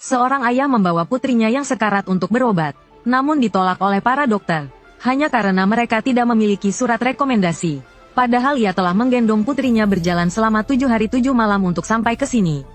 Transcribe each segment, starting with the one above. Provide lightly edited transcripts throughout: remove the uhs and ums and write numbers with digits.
Seorang ayah membawa putrinya yang sekarat untuk berobat, namun ditolak oleh para dokter, hanya karena mereka tidak memiliki surat rekomendasi. Padahal ia telah menggendong putrinya berjalan selama 7 hari 7 malam untuk sampai ke sini.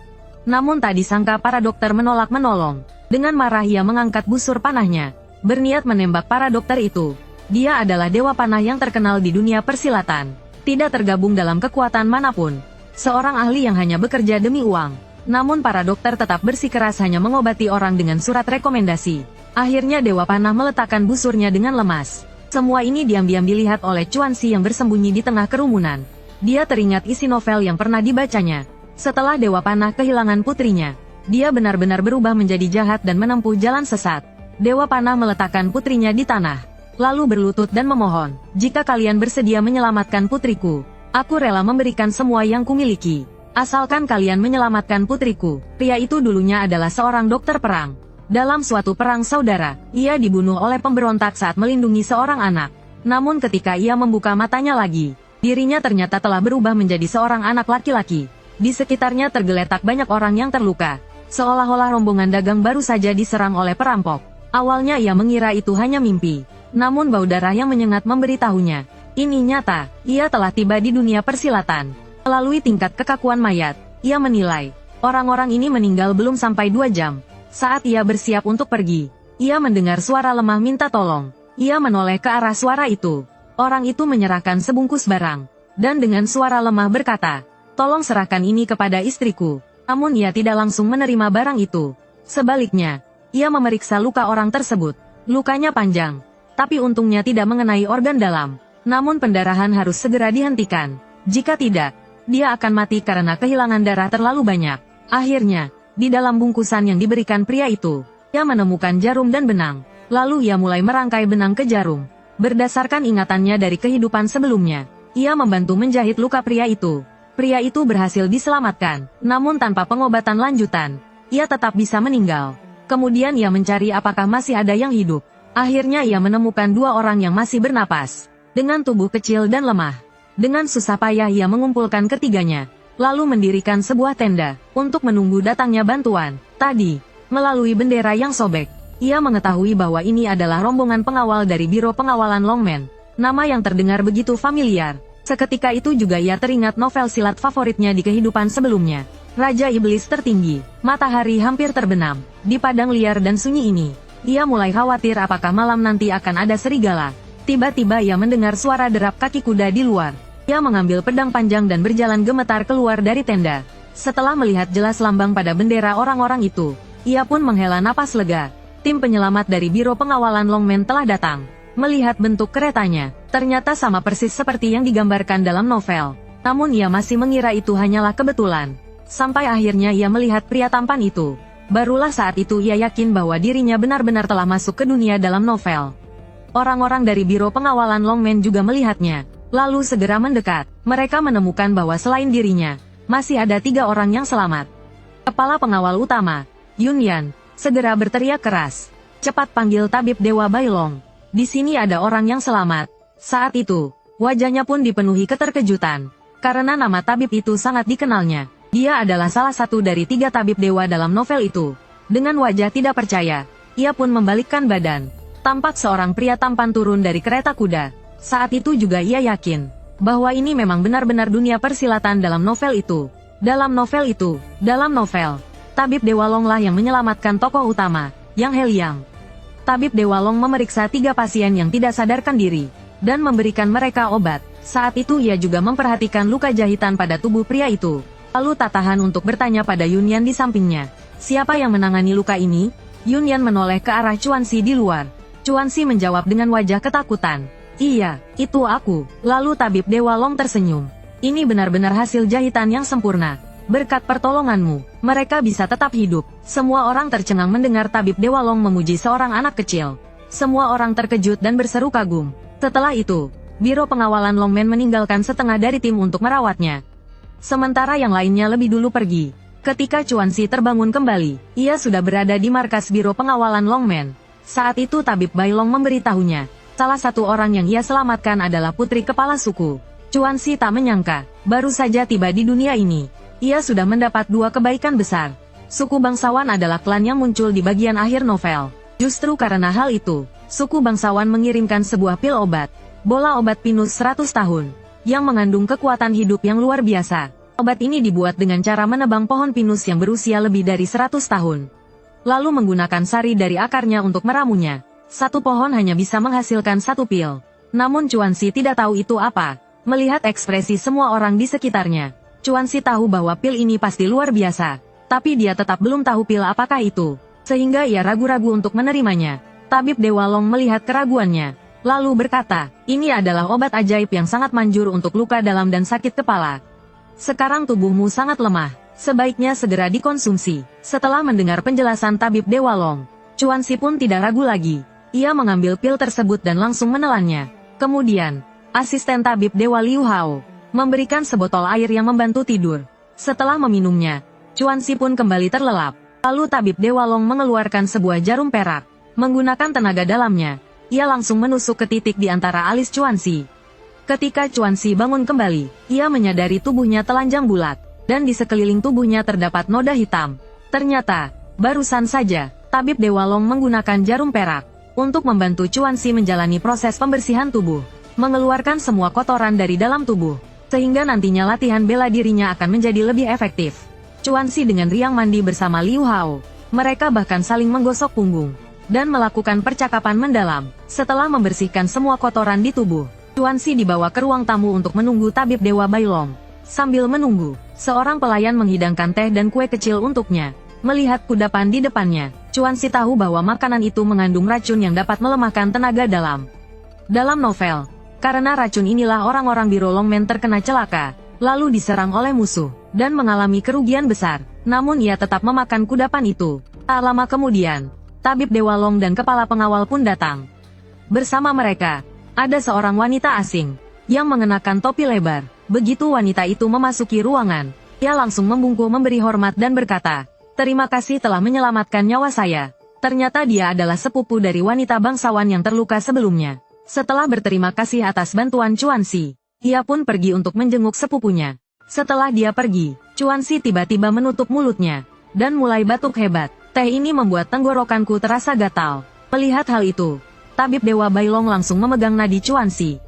Namun tak disangka para dokter menolak menolong. Dengan marah ia mengangkat busur panahnya, berniat menembak para dokter itu. Dia adalah dewa panah yang terkenal di dunia persilatan, tidak tergabung dalam kekuatan manapun. Seorang ahli yang hanya bekerja demi uang. Namun para dokter tetap bersikeras hanya mengobati orang dengan surat rekomendasi. Akhirnya Dewa Panah meletakkan busurnya dengan lemas. Semua ini diam-diam dilihat oleh Chuanxi yang bersembunyi di tengah kerumunan. Dia teringat isi novel yang pernah dibacanya. Setelah Dewa Panah kehilangan putrinya, dia benar-benar berubah menjadi jahat dan menempuh jalan sesat. Dewa Panah meletakkan putrinya di tanah, lalu berlutut dan memohon, "Jika kalian bersedia menyelamatkan putriku, aku rela memberikan semua yang kumiliki. Asalkan kalian menyelamatkan putriku." Pria itu dulunya adalah seorang dokter perang. Dalam suatu perang saudara, ia dibunuh oleh pemberontak saat melindungi seorang anak. Namun ketika ia membuka matanya lagi, dirinya ternyata telah berubah menjadi seorang anak laki-laki. Di sekitarnya tergeletak banyak orang yang terluka, seolah-olah rombongan dagang baru saja diserang oleh perampok. Awalnya ia mengira itu hanya mimpi, namun bau darah yang menyengat memberitahunya, ini nyata, ia telah tiba di dunia persilatan. Melalui tingkat kekakuan mayat, ia menilai, orang-orang ini meninggal belum sampai 2 jam. Saat ia bersiap untuk pergi, ia mendengar suara lemah minta tolong. Ia menoleh ke arah suara itu. Orang itu menyerahkan sebungkus barang, dan dengan suara lemah berkata, "Tolong serahkan ini kepada istriku." Namun ia tidak langsung menerima barang itu. Sebaliknya, ia memeriksa luka orang tersebut. Lukanya panjang, tapi untungnya tidak mengenai organ dalam. Namun pendarahan harus segera dihentikan. Jika tidak, dia akan mati karena kehilangan darah terlalu banyak. Akhirnya, di dalam bungkusan yang diberikan pria itu, ia menemukan jarum dan benang. Lalu ia mulai merangkai benang ke jarum. Berdasarkan ingatannya dari kehidupan sebelumnya, ia membantu menjahit luka pria itu. Pria itu berhasil diselamatkan, namun tanpa pengobatan lanjutan, ia tetap bisa meninggal. Kemudian ia mencari apakah masih ada yang hidup. Akhirnya ia menemukan 2 orang yang masih bernapas, dengan tubuh kecil dan lemah. Dengan susah payah ia mengumpulkan ketiganya, lalu mendirikan sebuah tenda, untuk menunggu datangnya bantuan. Tadi, melalui bendera yang sobek, ia mengetahui bahwa ini adalah rombongan pengawal dari Biro Pengawalan Longmen, nama yang terdengar begitu familiar. Seketika itu juga ia teringat novel silat favoritnya di kehidupan sebelumnya, Raja Iblis Tertinggi. Matahari hampir terbenam, di padang liar dan sunyi ini, ia mulai khawatir apakah malam nanti akan ada serigala. Tiba-tiba ia mendengar suara derap kaki kuda di luar. Ia mengambil pedang panjang dan berjalan gemetar keluar dari tenda. Setelah melihat jelas lambang pada bendera orang-orang itu, ia pun menghela napas lega. Tim penyelamat dari Biro Pengawalan Longmen telah datang. Melihat bentuk keretanya, ternyata sama persis seperti yang digambarkan dalam novel. Namun ia masih mengira itu hanyalah kebetulan. Sampai akhirnya ia melihat pria tampan itu. Barulah saat itu ia yakin bahwa dirinya benar-benar telah masuk ke dunia dalam novel. Orang-orang dari Biro Pengawalan Longmen juga melihatnya. Lalu segera mendekat. Mereka menemukan bahwa selain dirinya, masih ada 3 orang yang selamat. Kepala pengawal utama, Yun Yan, segera berteriak keras. "Cepat panggil tabib Dewa Bailong. Di sini ada orang yang selamat." Saat itu, wajahnya pun dipenuhi keterkejutan. Karena nama tabib itu sangat dikenalnya. Dia adalah salah satu dari 3 tabib dewa dalam novel itu. Dengan wajah tidak percaya, ia pun membalikkan badan. Tampak seorang pria tampan turun dari kereta kuda. Saat itu juga ia yakin bahwa ini memang benar-benar dunia persilatan dalam novel itu. Dalam novel, Tabib Dewa Long lah yang menyelamatkan tokoh utama, Yang Heliang. Tabib Dewa Long memeriksa 3 pasien yang tidak sadarkan diri, dan memberikan mereka obat. Saat itu ia juga memperhatikan luka jahitan pada tubuh pria itu. Lalu tak tahan untuk bertanya pada Yun Yan di sampingnya. "Siapa yang menangani luka ini?" Yun Yan menoleh ke arah Chuanxi di luar. Chuanxi menjawab dengan wajah ketakutan. "Iya, itu aku." Lalu Tabib Dewa Long tersenyum. "Ini benar-benar hasil jahitan yang sempurna. Berkat pertolonganmu, mereka bisa tetap hidup." Semua orang tercengang mendengar Tabib Dewa Long memuji seorang anak kecil. Semua orang terkejut dan berseru kagum. Setelah itu, Biro Pengawalan Longmen meninggalkan setengah dari tim untuk merawatnya. Sementara yang lainnya lebih dulu pergi. Ketika Chuanxi terbangun kembali, ia sudah berada di markas Biro Pengawalan Longmen. Saat itu Tabib Bailong memberitahunya, salah satu orang yang ia selamatkan adalah putri kepala suku. Chuanxi tak menyangka, baru saja tiba di dunia ini, ia sudah mendapat 2 kebaikan besar. Suku bangsawan adalah klan yang muncul di bagian akhir novel. Justru karena hal itu, suku bangsawan mengirimkan sebuah pil obat, bola obat pinus 100 tahun, yang mengandung kekuatan hidup yang luar biasa. Obat ini dibuat dengan cara menebang pohon pinus yang berusia lebih dari 100 tahun. Lalu menggunakan sari dari akarnya untuk meramunya. Satu pohon hanya bisa menghasilkan satu pil. Namun Chuanxi tidak tahu itu apa. Melihat ekspresi semua orang di sekitarnya, Chuanxi tahu bahwa pil ini pasti luar biasa. Tapi dia tetap belum tahu pil apakah itu, sehingga ia ragu-ragu untuk menerimanya. Tabib Dewa Long melihat keraguannya, lalu berkata, ini adalah obat ajaib yang sangat manjur untuk luka dalam dan sakit kepala. Sekarang tubuhmu sangat lemah, sebaiknya segera dikonsumsi. Setelah mendengar penjelasan Tabib Dewa Long, Chuanxi pun tidak ragu lagi. Ia mengambil pil tersebut dan langsung menelannya. Kemudian, asisten Tabib Dewa Liu Hao memberikan sebotol air yang membantu tidur. Setelah meminumnya, Chuanxi pun kembali terlelap. Lalu Tabib Dewa Long mengeluarkan sebuah jarum perak. Menggunakan tenaga dalamnya, ia langsung menusuk ke titik di antara alis Chuanxi. Ketika Chuanxi bangun kembali, ia menyadari tubuhnya telanjang bulat, dan di sekeliling tubuhnya terdapat noda hitam. Ternyata, barusan saja, Tabib Dewa Long menggunakan jarum perak untuk membantu Chuanxi menjalani proses pembersihan tubuh, mengeluarkan semua kotoran dari dalam tubuh, sehingga nantinya latihan bela dirinya akan menjadi lebih efektif. Chuanxi dengan riang mandi bersama Liu Hao. Mereka bahkan saling menggosok punggung dan melakukan percakapan mendalam. Setelah membersihkan semua kotoran di tubuh, Chuanxi dibawa ke ruang tamu untuk menunggu Tabib Dewa Bailong. Sambil menunggu, seorang pelayan menghidangkan teh dan kue kecil untuknya. Melihat kudapan di depannya, Chuanxi tahu bahwa makanan itu mengandung racun yang dapat melemahkan tenaga dalam. Dalam novel, karena racun inilah orang-orang Biro Longmen terkena celaka, lalu diserang oleh musuh, dan mengalami kerugian besar. Namun ia tetap memakan kudapan itu. Tak lama kemudian, Tabib Dewa Long dan kepala pengawal pun datang. Bersama mereka, ada seorang wanita asing, yang mengenakan topi lebar. Begitu wanita itu memasuki ruangan, ia langsung membungkuk memberi hormat dan berkata, terima kasih telah menyelamatkan nyawa saya. Ternyata dia adalah sepupu dari wanita bangsawan yang terluka sebelumnya. Setelah berterima kasih atas bantuan Chuanxi, ia pun pergi untuk menjenguk sepupunya. Setelah dia pergi, Chuanxi tiba-tiba menutup mulutnya, dan mulai batuk hebat. Teh ini membuat tenggorokanku terasa gatal. Melihat hal itu, Tabib Dewa Bailong langsung memegang nadi Chuanxi,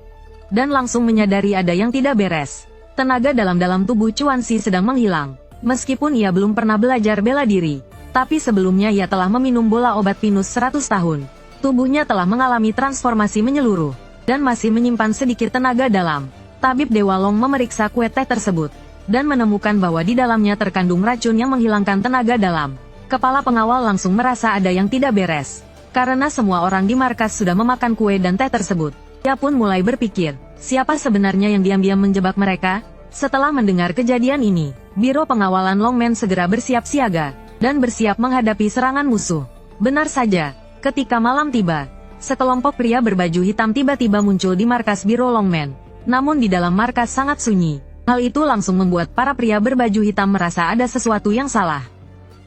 dan langsung menyadari ada yang tidak beres. Tenaga dalam tubuh Chuanxi sedang menghilang. Meskipun ia belum pernah belajar bela diri, tapi sebelumnya ia telah meminum bola obat pinus 100 tahun. Tubuhnya telah mengalami transformasi menyeluruh, dan masih menyimpan sedikit tenaga dalam. Tabib Dewa Long memeriksa kue teh tersebut, dan menemukan bahwa di dalamnya terkandung racun yang menghilangkan tenaga dalam. Kepala pengawal langsung merasa ada yang tidak beres. Karena semua orang di markas sudah memakan kue dan teh tersebut, ia pun mulai berpikir, siapa sebenarnya yang diam-diam menjebak mereka? Setelah mendengar kejadian ini, Biro Pengawalan Longmen segera bersiap siaga, dan bersiap menghadapi serangan musuh. Benar saja, ketika malam tiba, sekelompok pria berbaju hitam tiba-tiba muncul di markas Biro Longmen. Namun di dalam markas sangat sunyi. Hal itu langsung membuat para pria berbaju hitam merasa ada sesuatu yang salah.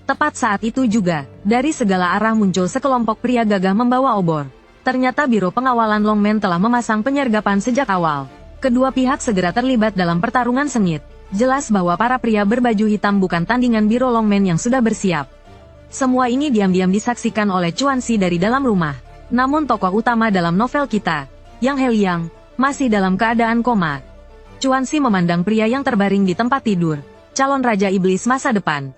Tepat saat itu juga, dari segala arah muncul sekelompok pria gagah membawa obor. Ternyata Biro Pengawalan Longmen telah memasang penyergapan sejak awal. Kedua pihak segera terlibat dalam pertarungan sengit. Jelas bahwa para pria berbaju hitam bukan tandingan Biro Longmen yang sudah bersiap. Semua ini diam-diam disaksikan oleh Chuanxi dari dalam rumah. Namun tokoh utama dalam novel kita, Yang Heliang, masih dalam keadaan koma. Chuanxi memandang pria yang terbaring di tempat tidur, calon Raja Iblis masa depan.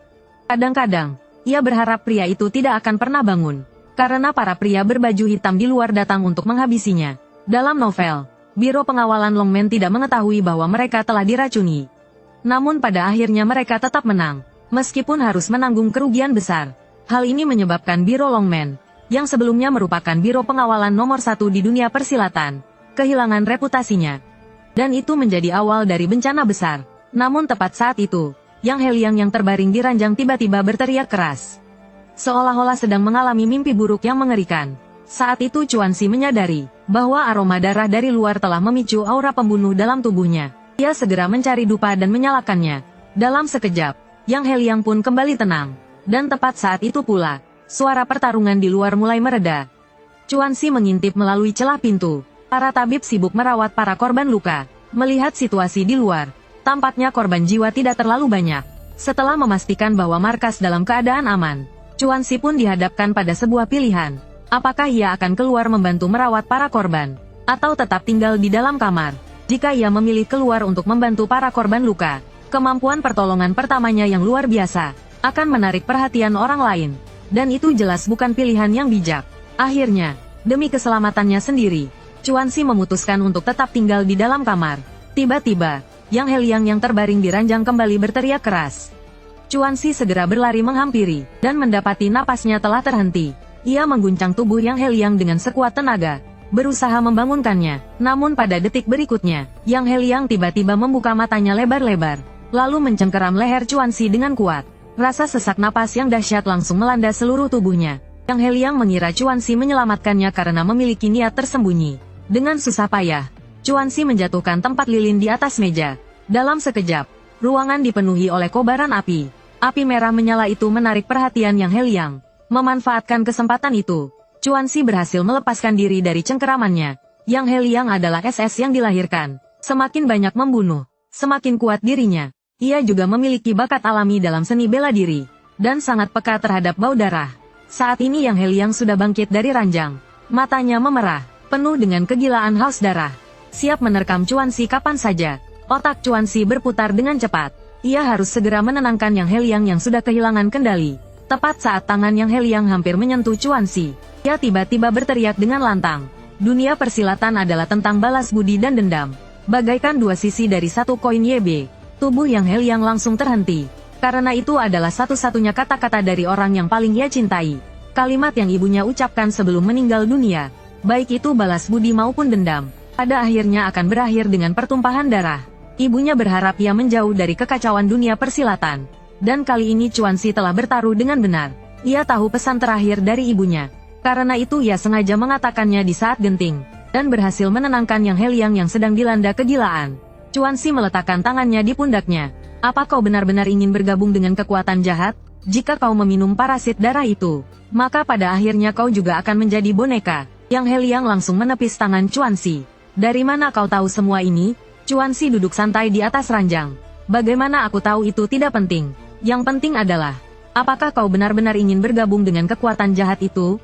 Kadang-kadang, ia berharap pria itu tidak akan pernah bangun, karena para pria berbaju hitam di luar datang untuk menghabisinya. Dalam novel, Biro Pengawalan Longmen tidak mengetahui bahwa mereka telah diracuni. Namun pada akhirnya mereka tetap menang, meskipun harus menanggung kerugian besar. Hal ini menyebabkan Biro Longmen, yang sebelumnya merupakan biro pengawalan nomor 1 di dunia persilatan, kehilangan reputasinya. Dan itu menjadi awal dari bencana besar. Namun tepat saat itu, Yang Heliang yang terbaring di ranjang tiba-tiba berteriak keras. Seolah-olah sedang mengalami mimpi buruk yang mengerikan. Saat itu Chuanxi menyadari bahwa aroma darah dari luar telah memicu aura pembunuh dalam tubuhnya. Ia segera mencari dupa dan menyalakannya. Dalam sekejap, Yang Heliang pun kembali tenang. Dan tepat saat itu pula, suara pertarungan di luar mulai mereda. Chuanxi mengintip melalui celah pintu. Para tabib sibuk merawat para korban luka. Melihat situasi di luar, tampaknya korban jiwa tidak terlalu banyak. Setelah memastikan bahwa markas dalam keadaan aman, Chuanxi pun dihadapkan pada sebuah pilihan. Apakah ia akan keluar membantu merawat para korban, atau tetap tinggal di dalam kamar? Jika ia memilih keluar untuk membantu para korban luka, kemampuan pertolongan pertamanya yang luar biasa akan menarik perhatian orang lain. Dan itu jelas bukan pilihan yang bijak. Akhirnya, demi keselamatannya sendiri, Chuanxi memutuskan untuk tetap tinggal di dalam kamar. Tiba-tiba, Yang Heliang yang terbaring di ranjang kembali berteriak keras. Chuanxi segera berlari menghampiri, dan mendapati napasnya telah terhenti. Ia mengguncang tubuh Yang Heliang dengan sekuat tenaga, berusaha membangunkannya. Namun pada detik berikutnya, Yang Heliang tiba-tiba membuka matanya lebar-lebar, lalu mencengkeram leher Chuanxi dengan kuat. Rasa sesak napas yang dahsyat langsung melanda seluruh tubuhnya. Yang Heliang mengira Chuanxi menyelamatkannya karena memiliki niat tersembunyi. Dengan susah payah, Chuanxi menjatuhkan tempat lilin di atas meja. Dalam sekejap, ruangan dipenuhi oleh kobaran api. Api merah menyala itu menarik perhatian Yang Heliang. Memanfaatkan kesempatan itu, Chuanxi berhasil melepaskan diri dari cengkeramannya. Yang Heliang adalah SS yang dilahirkan. Semakin banyak membunuh, semakin kuat dirinya. Ia juga memiliki bakat alami dalam seni bela diri, dan sangat peka terhadap bau darah. Saat ini Yang Heliang sudah bangkit dari ranjang. Matanya memerah, penuh dengan kegilaan haus darah. Siap menerkam Chuanxi kapan saja. Otak Chuanxi berputar dengan cepat. Ia harus segera menenangkan Yang Heliang yang sudah kehilangan kendali. Tepat saat tangan Yang Heliang hampir menyentuh Chuanxi, ia tiba-tiba berteriak dengan lantang. Dunia persilatan adalah tentang balas budi dan dendam. Bagaikan dua sisi dari satu koin YB. Tubuh Yang Heliang langsung terhenti. Karena itu adalah satu-satunya kata-kata dari orang yang paling ia cintai. Kalimat yang ibunya ucapkan sebelum meninggal dunia. Baik itu balas budi maupun dendam, pada akhirnya akan berakhir dengan pertumpahan darah. Ibunya berharap ia menjauh dari kekacauan dunia persilatan. Dan kali ini Chuanxi telah bertaruh dengan benar. Ia tahu pesan terakhir dari ibunya. Karena itu ia sengaja mengatakannya di saat genting, dan berhasil menenangkan Yang Heliang yang sedang dilanda kegilaan. Chuanxi meletakkan tangannya di pundaknya. Apa kau benar-benar ingin bergabung dengan kekuatan jahat? Jika kau meminum parasit darah itu, maka pada akhirnya kau juga akan menjadi boneka. Yang Heliang langsung menepis tangan Chuanxi. Dari mana kau tahu semua ini? Chuanxi duduk santai di atas ranjang. Bagaimana aku tahu itu tidak penting. Yang penting adalah, apakah kau benar-benar ingin bergabung dengan kekuatan jahat itu?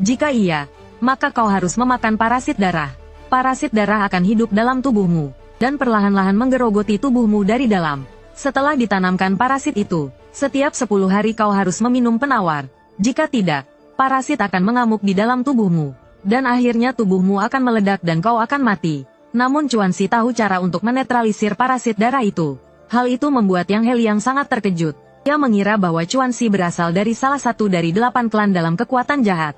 Jika iya, maka kau harus memakan parasit darah. Parasit darah akan hidup dalam tubuhmu, dan perlahan-lahan menggerogoti tubuhmu dari dalam. Setelah ditanamkan parasit itu, setiap 10 hari kau harus meminum penawar. Jika tidak, parasit akan mengamuk di dalam tubuhmu, dan akhirnya tubuhmu akan meledak dan kau akan mati. Namun Chuanxi tahu cara untuk menetralisir parasit darah itu. Hal itu membuat Yang Heliang sangat terkejut. Ia mengira bahwa Chuanxi berasal dari salah satu dari 8 klan dalam kekuatan jahat.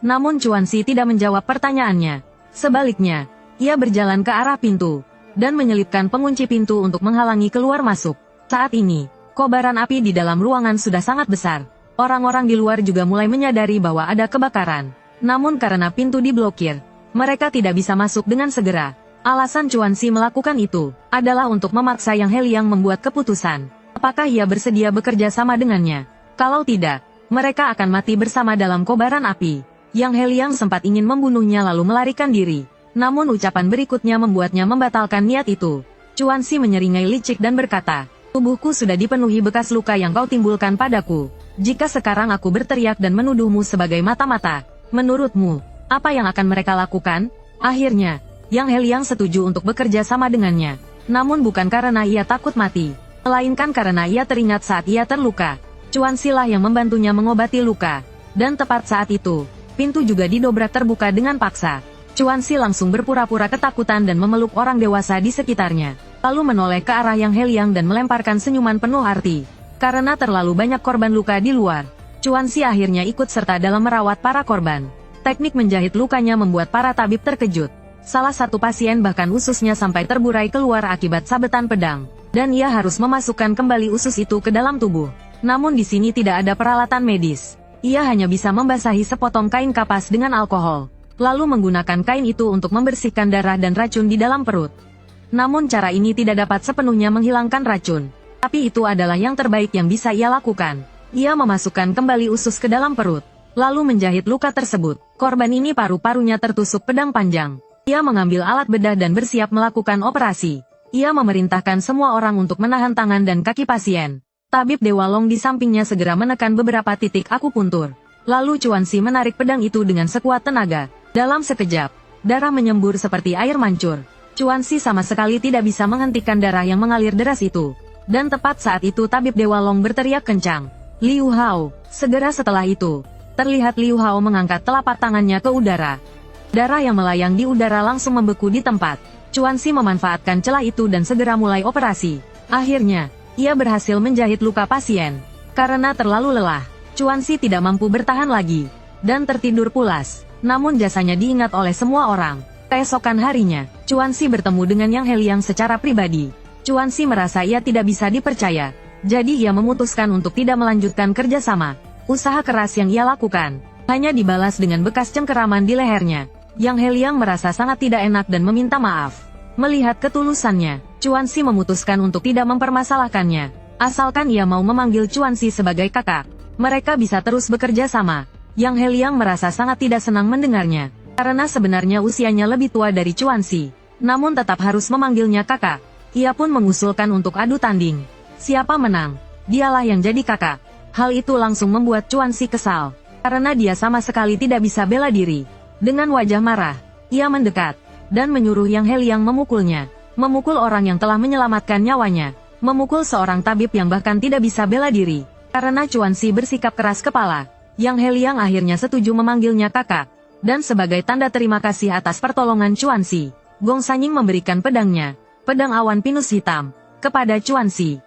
Namun Chuanxi tidak menjawab pertanyaannya. Sebaliknya, ia berjalan ke arah pintu, dan menyelipkan pengunci pintu untuk menghalangi keluar masuk. Saat ini, kobaran api di dalam ruangan sudah sangat besar. Orang-orang di luar juga mulai menyadari bahwa ada kebakaran. Namun karena pintu diblokir, mereka tidak bisa masuk dengan segera. Alasan Chuanxi melakukan itu adalah untuk memaksa Yang Heliang membuat keputusan. Apakah ia bersedia bekerja sama dengannya? Kalau tidak, mereka akan mati bersama dalam kobaran api. Yang Heliang sempat ingin membunuhnya lalu melarikan diri. Namun ucapan berikutnya membuatnya membatalkan niat itu. Chuanxi menyeringai licik dan berkata, tubuhku sudah dipenuhi bekas luka yang kau timbulkan padaku. Jika sekarang aku berteriak dan menuduhmu sebagai mata-mata, menurutmu, apa yang akan mereka lakukan? Akhirnya, Yang Heliang setuju untuk bekerja sama dengannya. Namun bukan karena ia takut mati, melainkan karena ia teringat saat ia terluka. Chuanxi lah yang membantunya mengobati luka. Dan tepat saat itu, pintu juga didobrak terbuka dengan paksa. Chuanxi langsung berpura-pura ketakutan dan memeluk orang dewasa di sekitarnya. Lalu menoleh ke arah Yang Heliang dan melemparkan senyuman penuh arti. Karena terlalu banyak korban luka di luar, Chuanxi akhirnya ikut serta dalam merawat para korban. Teknik menjahit lukanya membuat para tabib terkejut. Salah satu pasien bahkan ususnya sampai terburai keluar akibat sabetan pedang, dan ia harus memasukkan kembali usus itu ke dalam tubuh. Namun di sini tidak ada peralatan medis. Ia hanya bisa membasahi sepotong kain kapas dengan alkohol, lalu menggunakan kain itu untuk membersihkan darah dan racun di dalam perut. Namun cara ini tidak dapat sepenuhnya menghilangkan racun. Tapi itu adalah yang terbaik yang bisa ia lakukan. Ia memasukkan kembali usus ke dalam perut, lalu menjahit luka tersebut. Korban ini paru-parunya tertusuk pedang panjang. Ia mengambil alat bedah dan bersiap melakukan operasi. Ia memerintahkan semua orang untuk menahan tangan dan kaki pasien. Tabib Dewa Long di sampingnya segera menekan beberapa titik akupuntur. Lalu Chuan Xi menarik pedang itu dengan sekuat tenaga. Dalam sekejap, darah menyembur seperti air mancur. Chuan Xi sama sekali tidak bisa menghentikan darah yang mengalir deras itu. Dan tepat saat itu Tabib Dewa Long berteriak kencang. Liu Hao. Segera setelah itu, terlihat Liu Hao mengangkat telapak tangannya ke udara. Darah yang melayang di udara langsung membeku di tempat. Chuan Xi memanfaatkan celah itu dan segera mulai operasi. Akhirnya, ia berhasil menjahit luka pasien. Karena terlalu lelah, Chuan Xi tidak mampu bertahan lagi, dan tertidur pulas. Namun jasanya diingat oleh semua orang. Keesokan harinya, Chuan Xi bertemu dengan Yang Heliang secara pribadi. Chuan Xi merasa ia tidak bisa dipercaya. Jadi ia memutuskan untuk tidak melanjutkan kerjasama. Usaha keras yang ia lakukan, hanya dibalas dengan bekas cengkeraman di lehernya. Yang Heliang merasa sangat tidak enak dan meminta maaf. Melihat ketulusannya, Chuan Xi memutuskan untuk tidak mempermasalahkannya. Asalkan ia mau memanggil Chuan Xi sebagai kakak, mereka bisa terus bekerja sama. Yang Heliang merasa sangat tidak senang mendengarnya, karena sebenarnya usianya lebih tua dari Chuan Xi. Namun tetap harus memanggilnya kakak. Ia pun mengusulkan untuk adu tanding. Siapa menang, dialah yang jadi kakak. Hal itu langsung membuat Chuan Xi kesal, karena dia sama sekali tidak bisa bela diri. Dengan wajah marah, ia mendekat, dan menyuruh Yang Heliang memukulnya. Memukul orang yang telah menyelamatkan nyawanya. Memukul seorang tabib yang bahkan tidak bisa bela diri. Karena Chuan Xi bersikap keras kepala, Yang Heliang akhirnya setuju memanggilnya kakak. Dan sebagai tanda terima kasih atas pertolongan Chuan Xi, Gong Sanying memberikan pedangnya, pedang awan pinus hitam, kepada Chuan Xi.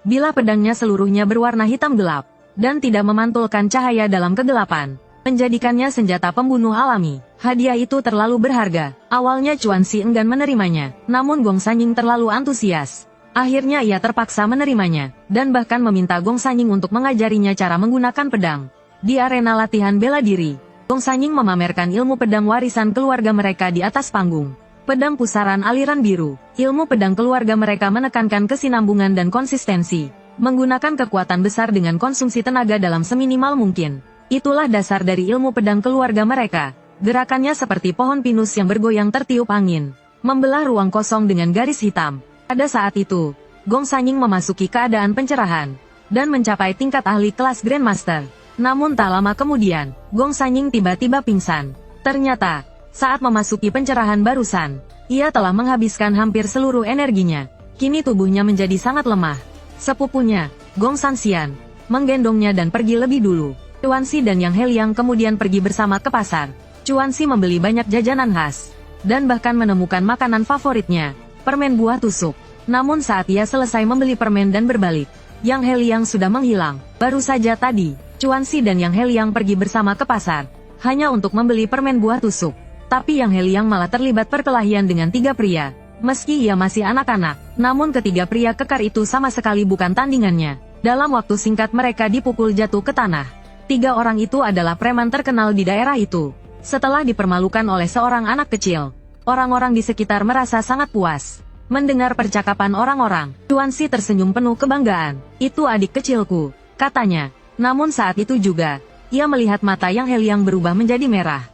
Bila pedangnya seluruhnya berwarna hitam gelap, dan tidak memantulkan cahaya dalam kegelapan, menjadikannya senjata pembunuh alami. Hadiah itu terlalu berharga. Awalnya Chuan Xi enggan menerimanya, namun Gong Sanying terlalu antusias. Akhirnya ia terpaksa menerimanya, dan bahkan meminta Gong Sanying untuk mengajarinya cara menggunakan pedang. Di arena latihan bela diri, Gong Sanying memamerkan ilmu pedang warisan keluarga mereka di atas panggung. Pedang pusaran aliran biru, ilmu pedang keluarga mereka menekankan kesinambungan dan konsistensi, menggunakan kekuatan besar dengan konsumsi tenaga dalam seminimal mungkin. Itulah dasar dari ilmu pedang keluarga mereka. Gerakannya seperti pohon pinus yang bergoyang tertiup angin, membelah ruang kosong dengan garis hitam. Pada saat itu, Gong Sanying memasuki keadaan pencerahan, dan mencapai tingkat ahli kelas Grandmaster. Namun tak lama kemudian, Gong Sanying tiba-tiba pingsan. Ternyata, saat memasuki pencerahan barusan, ia telah menghabiskan hampir seluruh energinya. Kini tubuhnya menjadi sangat lemah. Sepupunya, Gong Sanxian, menggendongnya dan pergi lebih dulu. Chuan Xi dan Yang Heliang kemudian pergi bersama ke pasar. Chuan Xi membeli banyak jajanan khas, dan bahkan menemukan makanan favoritnya, permen buah tusuk. Namun saat ia selesai membeli permen dan berbalik, Yang Heliang sudah menghilang. Baru saja tadi, Chuan Xi dan Yang Heliang pergi bersama ke pasar, hanya untuk membeli permen buah tusuk. Tapi Yang Heliang malah terlibat perkelahian dengan 3 pria. Meski ia masih anak-anak, namun ketiga pria kekar itu sama sekali bukan tandingannya. Dalam waktu singkat mereka dipukul jatuh ke tanah. 3 orang itu adalah preman terkenal di daerah itu. Setelah dipermalukan oleh seorang anak kecil, orang-orang di sekitar merasa sangat puas. Mendengar percakapan orang-orang, Chuan Xi tersenyum penuh kebanggaan. Itu adik kecilku, katanya. Namun saat itu juga, ia melihat mata Yang Heliang berubah menjadi merah.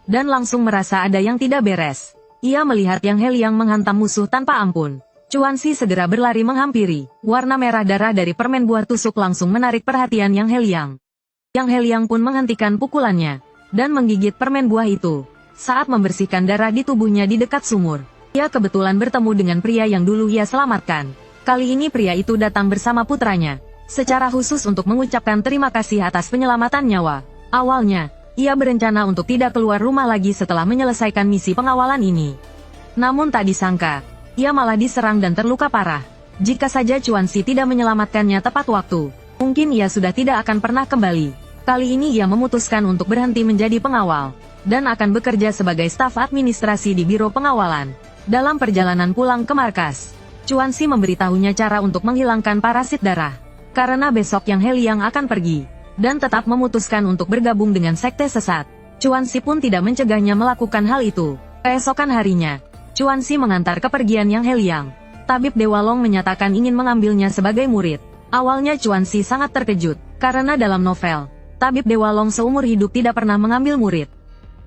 Dan langsung merasa ada yang tidak beres. Ia melihat Yang Heliang menghantam musuh tanpa ampun. Chuan Xi segera berlari menghampiri. Warna merah darah dari permen buah tusuk langsung menarik perhatian Yang Heliang. Yang Heliang pun menghentikan pukulannya, dan menggigit permen buah itu. Saat membersihkan darah di tubuhnya di dekat sumur, ia kebetulan bertemu dengan pria yang dulu ia selamatkan. Kali ini pria itu datang bersama putranya, secara khusus untuk mengucapkan terima kasih atas penyelamatan nyawa. Awalnya, ia berencana untuk tidak keluar rumah lagi setelah menyelesaikan misi pengawalan ini. Namun tak disangka, ia malah diserang dan terluka parah. Jika saja Chuan Xi tidak menyelamatkannya tepat waktu, mungkin ia sudah tidak akan pernah kembali. Kali ini ia memutuskan untuk berhenti menjadi pengawal, dan akan bekerja sebagai staf administrasi di Biro Pengawalan. Dalam perjalanan pulang ke markas, Chuan Xi memberitahunya cara untuk menghilangkan parasit darah. Karena besok Yang Heliang akan pergi, dan tetap memutuskan untuk bergabung dengan sekte sesat. Chuan Xi pun tidak mencegahnya melakukan hal itu. Keesokan harinya, Chuan Xi mengantar kepergian Yang Heliang. Tabib Dewa Long menyatakan ingin mengambilnya sebagai murid. Awalnya Chuan Xi sangat terkejut, karena dalam novel, Tabib Dewa Long seumur hidup tidak pernah mengambil murid.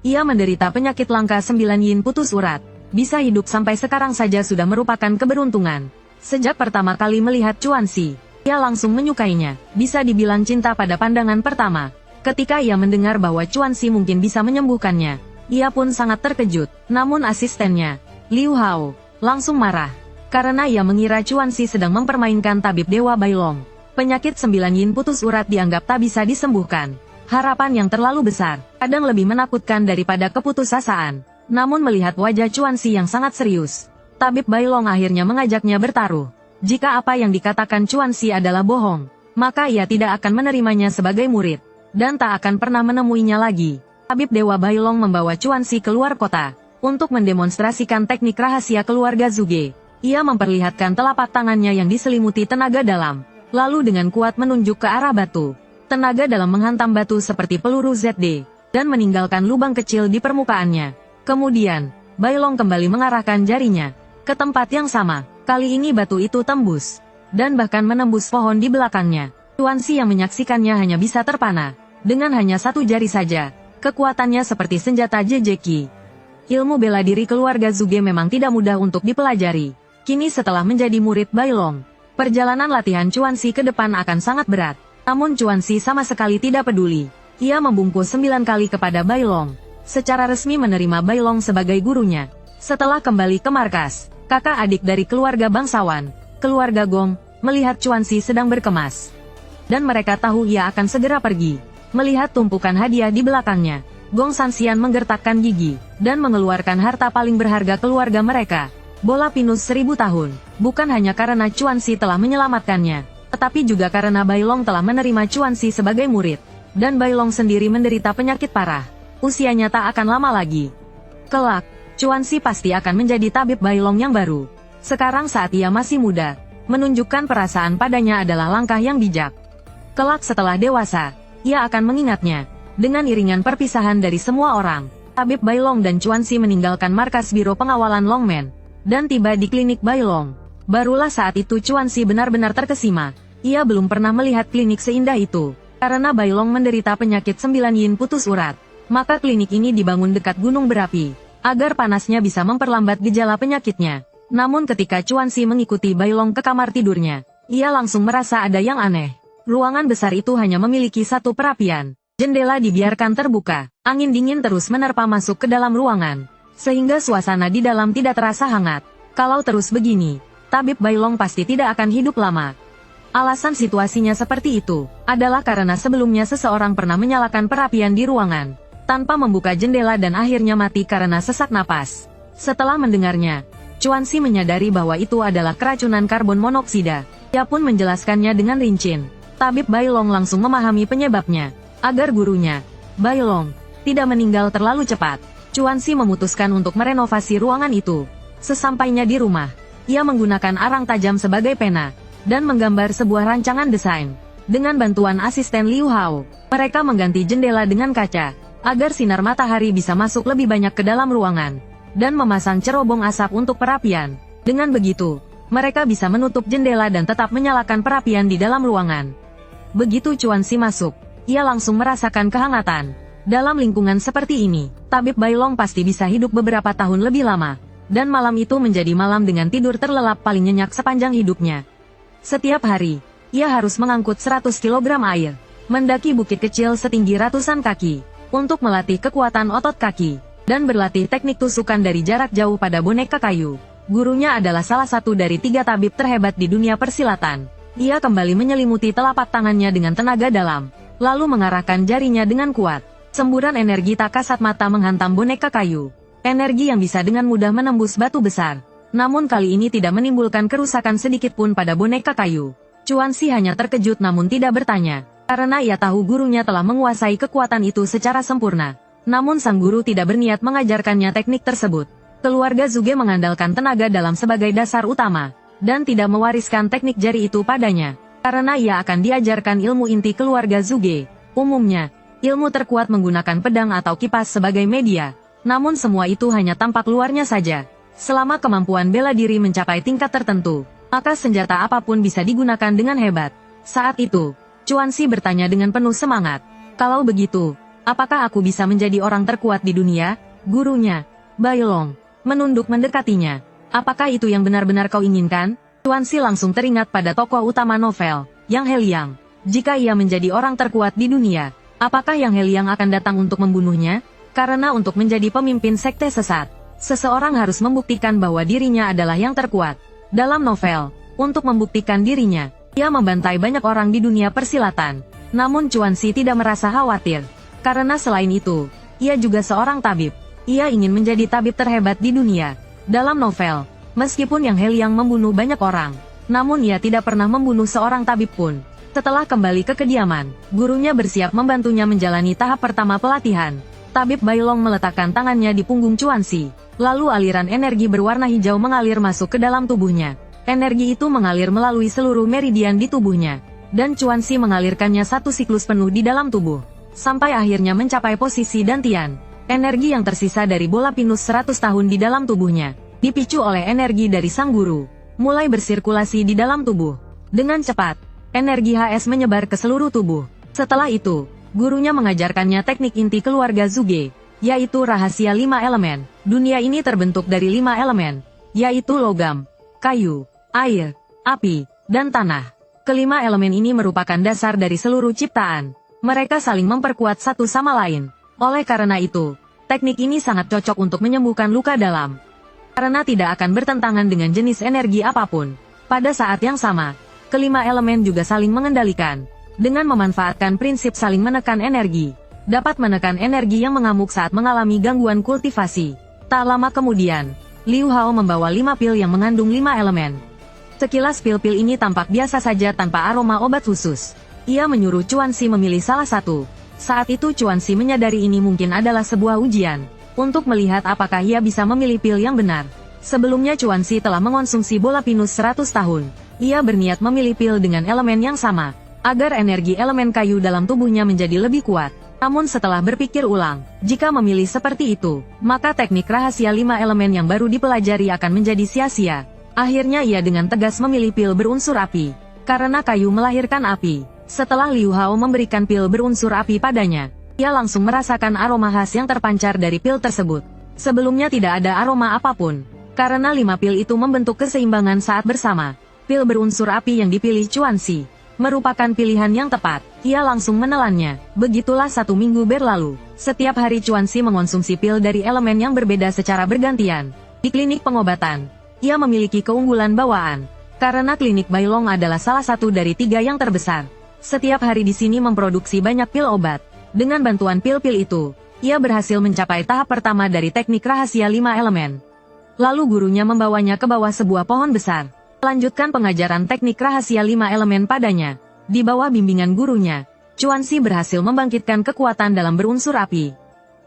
Ia menderita penyakit langka 9 yin putus urat. Bisa hidup sampai sekarang saja sudah merupakan keberuntungan. Sejak pertama kali melihat Chuan Xi, Ia langsung menyukainya, bisa dibilang cinta pada pandangan pertama. Ketika ia mendengar bahwa Chuanxi mungkin bisa menyembuhkannya, ia pun sangat terkejut. Namun asistennya, Liu Hao, langsung marah. Karena ia mengira Chuanxi sedang mempermainkan tabib Dewa Bailong. Penyakit 9 yin putus urat dianggap tak bisa disembuhkan. Harapan yang terlalu besar, kadang lebih menakutkan daripada keputusasaan. Namun melihat wajah Chuanxi yang sangat serius, tabib Bailong akhirnya mengajaknya bertaruh. Jika apa yang dikatakan Chuanxi adalah bohong, maka ia tidak akan menerimanya sebagai murid, dan tak akan pernah menemuinya lagi. Tabib Dewa Bailong membawa Chuanxi keluar kota, untuk mendemonstrasikan teknik rahasia keluarga Zhuge. Ia memperlihatkan telapak tangannya yang diselimuti tenaga dalam, lalu dengan kuat menunjuk ke arah batu. Tenaga dalam menghantam batu seperti peluru ZD, dan meninggalkan lubang kecil di permukaannya. Kemudian, Bailong kembali mengarahkan jarinya ke tempat yang sama. Kali ini batu itu tembus, dan bahkan menembus pohon di belakangnya. Chuanxi yang menyaksikannya hanya bisa terpana. Dengan hanya satu jari saja, kekuatannya seperti senjata jejeki. Ilmu bela diri keluarga Zhuge memang tidak mudah untuk dipelajari. Kini setelah menjadi murid Bailong, perjalanan latihan Chuanxi ke depan akan sangat berat. Namun Chuanxi sama sekali tidak peduli. Ia membungkuk 9 kali kepada Bailong, secara resmi menerima Bailong sebagai gurunya. Setelah kembali ke markas, kakak adik dari keluarga bangsawan, keluarga Gong, melihat Chuanxi sedang berkemas. Dan mereka tahu ia akan segera pergi. Melihat tumpukan hadiah di belakangnya, Gong Sanxian menggertakkan gigi, dan mengeluarkan harta paling berharga keluarga mereka. Bola pinus 1000 tahun, bukan hanya karena Chuanxi telah menyelamatkannya, tetapi juga karena Bailong telah menerima Chuanxi sebagai murid. Dan Bailong sendiri menderita penyakit parah. Usianya tak akan lama lagi. Kelak, Chuanxi pasti akan menjadi tabib Bailong yang baru. Sekarang saat ia masih muda, menunjukkan perasaan padanya adalah langkah yang bijak. Kelak setelah dewasa, ia akan mengingatnya. Dengan iringan perpisahan dari semua orang, tabib Bailong dan Chuanxi meninggalkan markas biro pengawalan Longmen, dan tiba di klinik Bailong. Barulah saat itu Chuanxi benar-benar terkesima. Ia belum pernah melihat klinik seindah itu. Karena Bailong menderita penyakit 9 yin putus urat, maka klinik ini dibangun dekat gunung berapi, agar panasnya bisa memperlambat gejala penyakitnya. Namun ketika Chuanxi mengikuti Bailong ke kamar tidurnya, ia langsung merasa ada yang aneh. Ruangan besar itu hanya memiliki satu perapian. Jendela dibiarkan terbuka, angin dingin terus menerpa masuk ke dalam ruangan, sehingga suasana di dalam tidak terasa hangat. Kalau terus begini, tabib Bailong pasti tidak akan hidup lama. Alasan situasinya seperti itu, adalah karena sebelumnya seseorang pernah menyalakan perapian di ruangan, tanpa membuka jendela dan akhirnya mati karena sesak napas. Setelah mendengarnya, Chuanxi menyadari bahwa itu adalah keracunan karbon monoksida. Ia pun menjelaskannya dengan rinci. Tabib Bailong langsung memahami penyebabnya. Agar gurunya, Bailong, tidak meninggal terlalu cepat, Chuanxi memutuskan untuk merenovasi ruangan itu. Sesampainya di rumah, ia menggunakan arang tajam sebagai pena, dan menggambar sebuah rancangan desain. Dengan bantuan asisten Liu Hao, mereka mengganti jendela dengan kaca, agar sinar matahari bisa masuk lebih banyak ke dalam ruangan, dan memasang cerobong asap untuk perapian. Dengan begitu, mereka bisa menutup jendela dan tetap menyalakan perapian di dalam ruangan. Begitu Chuanxi masuk, ia langsung merasakan kehangatan. Dalam lingkungan seperti ini, tabib Bailong pasti bisa hidup beberapa tahun lebih lama. Dan malam itu menjadi malam dengan tidur terlelap paling nyenyak sepanjang hidupnya. Setiap hari, ia harus mengangkut 100 kg air, mendaki bukit kecil setinggi ratusan kaki, untuk melatih kekuatan otot kaki, dan berlatih teknik tusukan dari jarak jauh pada boneka kayu. Gurunya adalah salah satu dari 3 tabib terhebat di dunia persilatan. Ia kembali menyelimuti telapak tangannya dengan tenaga dalam, lalu mengarahkan jarinya dengan kuat. Semburan energi tak kasat mata menghantam boneka kayu. Energi yang bisa dengan mudah menembus batu besar. Namun kali ini tidak menimbulkan kerusakan sedikit pun pada boneka kayu. Chuanxi hanya terkejut namun tidak bertanya, karena ia tahu gurunya telah menguasai kekuatan itu secara sempurna. Namun sang guru tidak berniat mengajarkannya teknik tersebut. Keluarga Zhuge mengandalkan tenaga dalam sebagai dasar utama, dan tidak mewariskan teknik jari itu padanya, karena ia akan diajarkan ilmu inti keluarga Zhuge. Umumnya, ilmu terkuat menggunakan pedang atau kipas sebagai media, namun semua itu hanya tampak luarnya saja. Selama kemampuan bela diri mencapai tingkat tertentu, maka senjata apapun bisa digunakan dengan hebat. Saat itu, Chuanxi bertanya dengan penuh semangat, "Kalau begitu, apakah aku bisa menjadi orang terkuat di dunia?" Gurunya, Bailong, menunduk mendekatinya. "Apakah itu yang benar-benar kau inginkan?" Chuanxi langsung teringat pada tokoh utama novel, Yang Heliang. Jika ia menjadi orang terkuat di dunia, apakah Yang Heliang akan datang untuk membunuhnya? Karena untuk menjadi pemimpin sekte sesat, seseorang harus membuktikan bahwa dirinya adalah yang terkuat. Dalam novel, untuk membuktikan dirinya, ia membantai banyak orang di dunia persilatan. Namun Chuanxi tidak merasa khawatir. Karena selain itu, ia juga seorang tabib. Ia ingin menjadi tabib terhebat di dunia. Dalam novel, meskipun Yang Heliang membunuh banyak orang, namun ia tidak pernah membunuh seorang tabib pun. Setelah kembali ke kediaman, gurunya bersiap membantunya menjalani tahap pertama pelatihan. Tabib Bailong meletakkan tangannya di punggung Chuanxi. Lalu aliran energi berwarna hijau mengalir masuk ke dalam tubuhnya. Energi itu mengalir melalui seluruh meridian di tubuhnya. Dan Chuanxi mengalirkannya satu siklus penuh di dalam tubuh. Sampai akhirnya mencapai posisi dantian. Energi yang tersisa dari bola pinus 100 tahun di dalam tubuhnya, dipicu oleh energi dari sang guru, mulai bersirkulasi di dalam tubuh. Dengan cepat, energi HS menyebar ke seluruh tubuh. Setelah itu, gurunya mengajarkannya teknik inti keluarga Zuge, yaitu rahasia 5 elemen. Dunia ini terbentuk dari 5 elemen, yaitu logam, kayu, air, api, dan tanah. Kelima elemen ini merupakan dasar dari seluruh ciptaan. Mereka saling memperkuat satu sama lain. Oleh karena itu, teknik ini sangat cocok untuk menyembuhkan luka dalam. Karena tidak akan bertentangan dengan jenis energi apapun. Pada saat yang sama, kelima elemen juga saling mengendalikan. Dengan memanfaatkan prinsip saling menekan energi, dapat menekan energi yang mengamuk saat mengalami gangguan kultivasi. Tak lama kemudian, Liu Hao membawa 5 pil yang mengandung 5 elemen. Sekilas pil-pil ini tampak biasa saja tanpa aroma obat khusus. Ia menyuruh Chuanxi memilih salah satu. Saat itu Chuanxi menyadari ini mungkin adalah sebuah ujian, untuk melihat apakah ia bisa memilih pil yang benar. Sebelumnya Chuanxi telah mengonsumsi bola pinus 100 tahun. Ia berniat memilih pil dengan elemen yang sama, agar energi elemen kayu dalam tubuhnya menjadi lebih kuat. Namun setelah berpikir ulang, jika memilih seperti itu, maka teknik rahasia 5 elemen yang baru dipelajari akan menjadi sia-sia. Akhirnya ia dengan tegas memilih pil berunsur api, karena kayu melahirkan api. Setelah Liu Hao memberikan pil berunsur api padanya, ia langsung merasakan aroma khas yang terpancar dari pil tersebut. Sebelumnya tidak ada aroma apapun, karena 5 pil itu membentuk keseimbangan saat bersama. Pil berunsur api yang dipilih Chuanxi merupakan pilihan yang tepat. Ia langsung menelannya. Begitulah 1 minggu berlalu. Setiap hari Chuanxi mengonsumsi pil dari elemen yang berbeda secara bergantian. Di klinik pengobatan, ia memiliki keunggulan bawaan. Karena klinik Bailong adalah salah satu dari 3 yang terbesar. Setiap hari di sini memproduksi banyak pil obat. Dengan bantuan pil-pil itu, ia berhasil mencapai tahap pertama dari teknik rahasia 5 elemen. Lalu gurunya membawanya ke bawah sebuah pohon besar. Lanjutkan pengajaran teknik rahasia 5 elemen padanya. Di bawah bimbingan gurunya, Chuanxi berhasil membangkitkan kekuatan dalam berunsur api.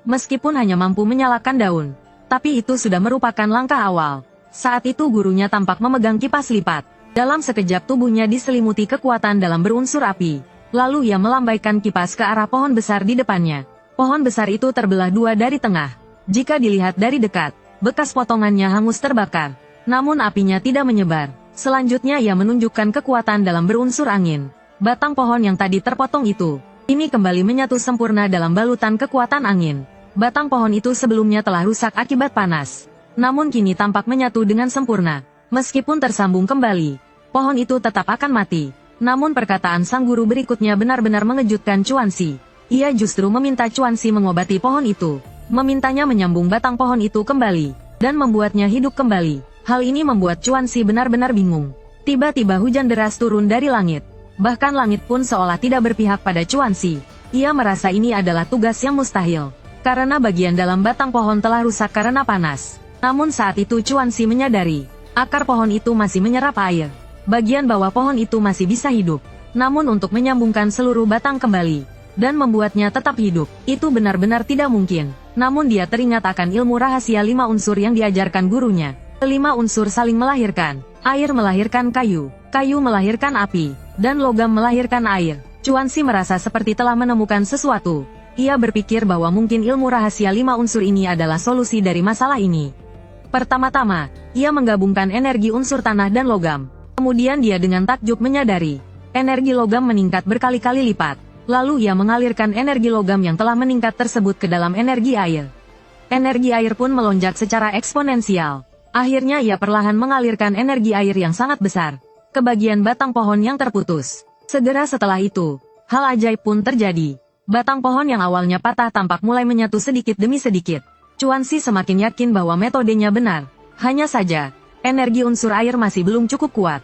Meskipun hanya mampu menyalakan daun, tapi itu sudah merupakan langkah awal. Saat itu gurunya tampak memegang kipas lipat. Dalam sekejap tubuhnya diselimuti kekuatan dalam berunsur api. Lalu ia melambaikan kipas ke arah pohon besar di depannya. Pohon besar itu terbelah 2 dari tengah. Jika dilihat dari dekat, bekas potongannya hangus terbakar. Namun apinya tidak menyebar. Selanjutnya ia menunjukkan kekuatan dalam berunsur angin. Batang pohon yang tadi terpotong itu, ini kembali menyatu sempurna dalam balutan kekuatan angin. Batang pohon itu sebelumnya telah rusak akibat panas. Namun kini tampak menyatu dengan sempurna. Meskipun tersambung kembali, pohon itu tetap akan mati. Namun perkataan sang guru berikutnya benar-benar mengejutkan Chuanxi. Ia justru meminta Chuanxi mengobati pohon itu. Memintanya menyambung batang pohon itu kembali, dan membuatnya hidup kembali. Hal ini membuat Chuanxi benar-benar bingung. Tiba-tiba hujan deras turun dari langit. Bahkan langit pun seolah tidak berpihak pada Chuanxi. Ia merasa ini adalah tugas yang mustahil. Karena bagian dalam batang pohon telah rusak karena panas. Namun saat itu Chuanxi menyadari, akar pohon itu masih menyerap air. Bagian bawah pohon itu masih bisa hidup. Namun untuk menyambungkan seluruh batang kembali, dan membuatnya tetap hidup, itu benar-benar tidak mungkin. Namun dia teringat akan ilmu rahasia 5 unsur yang diajarkan gurunya. Kelima unsur saling melahirkan. Air melahirkan kayu, kayu melahirkan api, dan logam melahirkan air. Chuanxi merasa seperti telah menemukan sesuatu. Ia berpikir bahwa mungkin ilmu rahasia 5 unsur ini adalah solusi dari masalah ini. Pertama-tama, ia menggabungkan energi unsur tanah dan logam. Kemudian dia dengan takjub menyadari, energi logam meningkat berkali-kali lipat. Lalu ia mengalirkan energi logam yang telah meningkat tersebut ke dalam energi air. Energi air pun melonjak secara eksponensial. Akhirnya ia perlahan mengalirkan energi air yang sangat besar ke bagian batang pohon yang terputus. Segera setelah itu, hal ajaib pun terjadi. Batang pohon yang awalnya patah tampak mulai menyatu sedikit demi sedikit. Chuanxi semakin yakin bahwa metodenya benar. Hanya saja, energi unsur air masih belum cukup kuat.